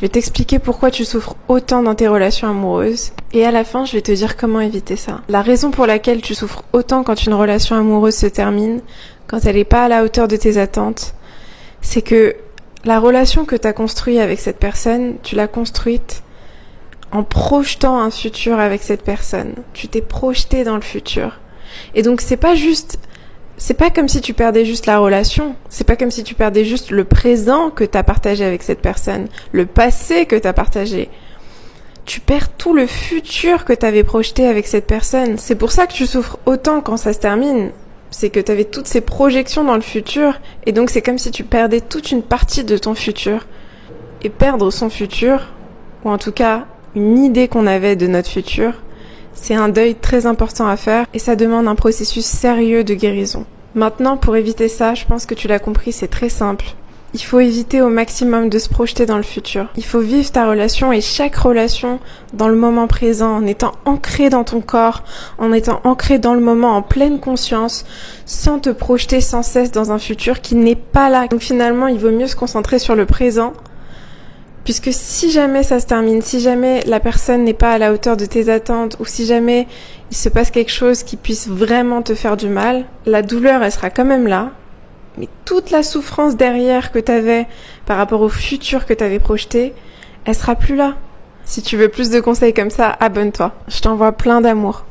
vais t'expliquer pourquoi tu souffres autant dans tes relations amoureuses. Et à la fin, je vais te dire comment éviter ça. La raison pour laquelle tu souffres autant quand une relation amoureuse se termine, quand elle n'est pas à la hauteur de tes attentes, c'est que la relation que tu as construite avec cette personne, tu l'as construite en projetant un futur avec cette personne. Tu t'es projeté dans le futur. Et donc c'est pas comme si tu perdais juste la relation, c'est pas comme si tu perdais juste le présent que tu as partagé avec cette personne, le passé que tu as partagé. Tu perds tout le futur que tu avais projeté avec cette personne. C'est pour ça que tu souffres autant quand ça se termine. C'est que tu avais toutes ces projections dans le futur, et donc c'est comme si tu perdais toute une partie de ton futur. Et perdre son futur, ou en tout cas une idée qu'on avait de notre futur, c'est un deuil très important à faire, et ça demande un processus sérieux de guérison. Maintenant, pour éviter ça, je pense que tu l'as compris, c'est très simple. Il faut éviter au maximum de se projeter dans le futur. Il faut vivre ta relation et chaque relation dans le moment présent, en étant ancré dans ton corps, en étant ancré dans le moment, en pleine conscience, sans te projeter sans cesse dans un futur qui n'est pas là. Donc finalement, il vaut mieux se concentrer sur le présent, puisque si jamais ça se termine, si jamais la personne n'est pas à la hauteur de tes attentes, ou si jamais il se passe quelque chose qui puisse vraiment te faire du mal, la douleur, elle sera quand même là. Mais toute la souffrance derrière que t'avais par rapport au futur que t'avais projeté, elle sera plus là. Si tu veux plus de conseils comme ça, abonne-toi. Je t'envoie plein d'amour.